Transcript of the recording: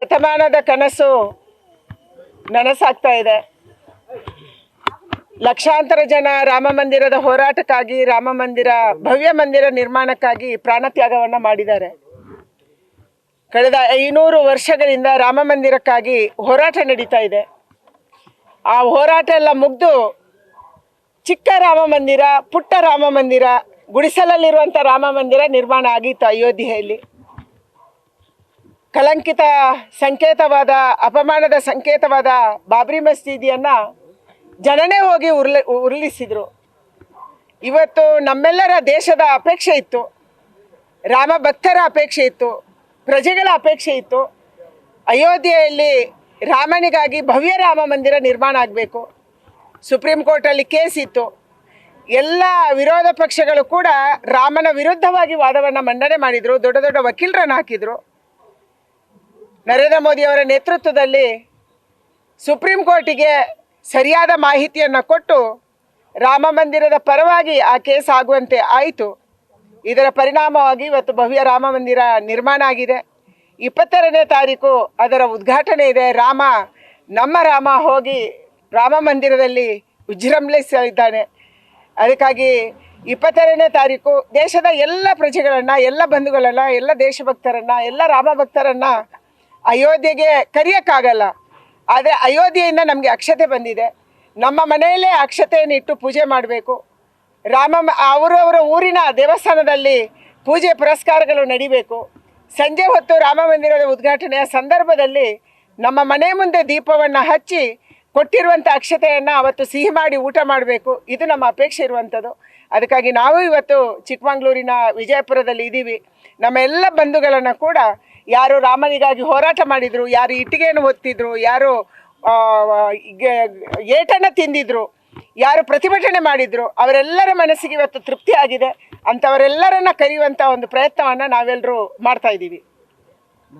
ಶತಮಾನದ ಕನಸು ನನಸಾಗ್ತಾ ಇದೆ. ಲಕ್ಷಾಂತರ ಜನ ರಾಮ ಮಂದಿರದ ಹೋರಾಟಕ್ಕಾಗಿ, ಭವ್ಯ ಮಂದಿರ ನಿರ್ಮಾಣಕ್ಕಾಗಿ ಪ್ರಾಣತ್ಯಾಗವನ್ನು ಮಾಡಿದ್ದಾರೆ. ಕಳೆದ 500 ವರ್ಷಗಳಿಂದ ರಾಮ ಮಂದಿರಕ್ಕಾಗಿ ಹೋರಾಟ ನಡೀತಾ ಇದೆ. ಆ ಹೋರಾಟ ಎಲ್ಲ ಮುಗಿದು ಚಿಕ್ಕ ರಾಮ ಮಂದಿರ, ಪುಟ್ಟ ರಾಮ ಮಂದಿರ, ಗುಡಿಸಲಲ್ಲಿರುವಂಥ ರಾಮ ಮಂದಿರ ನಿರ್ಮಾಣ ಆಗಿತ್ತು ಅಯೋಧ್ಯೆಯಲ್ಲಿ. ಕಳಂಕಿತ ಸಂಕೇತವಾದ, ಅಪಮಾನದ ಸಂಕೇತವಾದ ಬಾಬ್ರಿ ಮಸೀದಿಯನ್ನು ಜನನೇ ಹೋಗಿ ಉರುಳಿಸಿದರು. ಇವತ್ತು ನಮ್ಮೆಲ್ಲರ ದೇಶದ ಅಪೇಕ್ಷೆ ಇತ್ತು, ರಾಮ ಭಕ್ತರ ಅಪೇಕ್ಷೆ ಇತ್ತು, ಪ್ರಜೆಗಳ ಅಪೇಕ್ಷೆ ಇತ್ತು, ಅಯೋಧ್ಯೆಯಲ್ಲಿ ರಾಮನಿಗಾಗಿ ಭವ್ಯ ರಾಮ ಮಂದಿರ ನಿರ್ಮಾಣ ಆಗಬೇಕು. ಸುಪ್ರೀಂ ಕೋರ್ಟಲ್ಲಿ ಕೇಸ್ ಇತ್ತು. ಎಲ್ಲ ವಿರೋಧ ಪಕ್ಷಗಳು ಕೂಡ ರಾಮನ ವಿರುದ್ಧವಾಗಿ ವಾದವನ್ನು ಮಂಡನೆ ಮಾಡಿದರು, ದೊಡ್ಡ ದೊಡ್ಡ ವಕೀಲರನ್ನು ಹಾಕಿದರು. ನರೇಂದ್ರ ಮೋದಿಯವರ ನೇತೃತ್ವದಲ್ಲಿ ಸುಪ್ರೀಂ ಕೋರ್ಟಿಗೆ ಸರಿಯಾದ ಮಾಹಿತಿಯನ್ನು ಕೊಟ್ಟು ರಾಮ ಮಂದಿರದ ಪರವಾಗಿ ಆ ಕೇಸ್ ಆಗುವಂತೆ ಆಯಿತು. ಇದರ ಪರಿಣಾಮವಾಗಿ ಇವತ್ತು ಭವ್ಯ ರಾಮ ಮಂದಿರ ನಿರ್ಮಾಣ ಆಗಿದೆ. 22ನೇ ತಾರೀಕು ಅದರ ಉದ್ಘಾಟನೆ ಇದೆ. ನಮ್ಮ ರಾಮ ಹೋಗಿ ರಾಮ ಮಂದಿರದಲ್ಲಿ ವಿಜೃಂಭಿಸಲಿದ್ದಾನೆ. ಅದಕ್ಕಾಗಿ 22ನೇ ತಾರೀಕು ದೇಶದ ಎಲ್ಲ ಪ್ರಜೆಗಳನ್ನು, ಎಲ್ಲ ಬಂಧುಗಳನ್ನು, ಎಲ್ಲ ದೇಶಭಕ್ತರನ್ನು, ಎಲ್ಲ ರಾಮ ಭಕ್ತರನ್ನು ಅಯೋಧ್ಯೆಗೆ ಕರೆಯೋಕ್ಕಾಗಲ್ಲ. ಆದರೆ ಅಯೋಧ್ಯೆಯಿಂದ ನಮಗೆ ಅಕ್ಷತೆ ಬಂದಿದೆ. ನಮ್ಮ ಮನೆಯಲ್ಲೇ ಅಕ್ಷತೆಯನ್ನು ಇಟ್ಟು ಪೂಜೆ ಮಾಡಬೇಕು. ಅವರವರ ಊರಿನ ದೇವಸ್ಥಾನದಲ್ಲಿ ಪೂಜೆ ಪುರಸ್ಕಾರಗಳು ನಡಿಬೇಕು. ಸಂಜೆ ಹೊತ್ತು ರಾಮ ಮಂದಿರದ ಉದ್ಘಾಟನೆಯ ಸಂದರ್ಭದಲ್ಲಿ ನಮ್ಮ ಮನೆ ಮುಂದೆ ದೀಪವನ್ನು ಹಚ್ಚಿ ಕೊಟ್ಟಿರುವಂಥ ಅಕ್ಷತೆಯನ್ನು ಅವತ್ತು ಸಿಹಿ ಮಾಡಿ ಊಟ ಮಾಡಬೇಕು. ಇದು ನಮ್ಮ ಅಪೇಕ್ಷೆ ಇರುವಂಥದ್ದು. ಅದಕ್ಕಾಗಿ ನಾವು ಇವತ್ತು ಚಿಕ್ಕಮಗಳೂರಿನ ವಿಜಯಪುರದಲ್ಲಿ ಇದ್ದೀವಿ. ನಮ್ಮ ಎಲ್ಲ ಬಂಧುಗಳನ್ನು ಕೂಡ, ಯಾರು ರಾಮನಿಗಾಗಿ ಹೋರಾಟ ಮಾಡಿದರು, ಯಾರು ಇಟ್ಟಿಗೆಯನ್ನು ಹೊತ್ತಿದ್ರು, ಯಾರು ಏಟನ್ನು ತಿಂದಿದ್ರು, ಯಾರು ಪ್ರತಿಭಟನೆ ಮಾಡಿದ್ರು, ಅವರೆಲ್ಲರ ಮನಸ್ಸಿಗೆ ಇವತ್ತು ತೃಪ್ತಿ ಆಗಿದೆ. ಅಂಥವರೆಲ್ಲರನ್ನ ಕರೆಯುವಂಥ ಒಂದು ಪ್ರಯತ್ನವನ್ನು ನಾವೆಲ್ಲರೂ ಮಾಡ್ತಾ ಇದ್ದೀವಿ.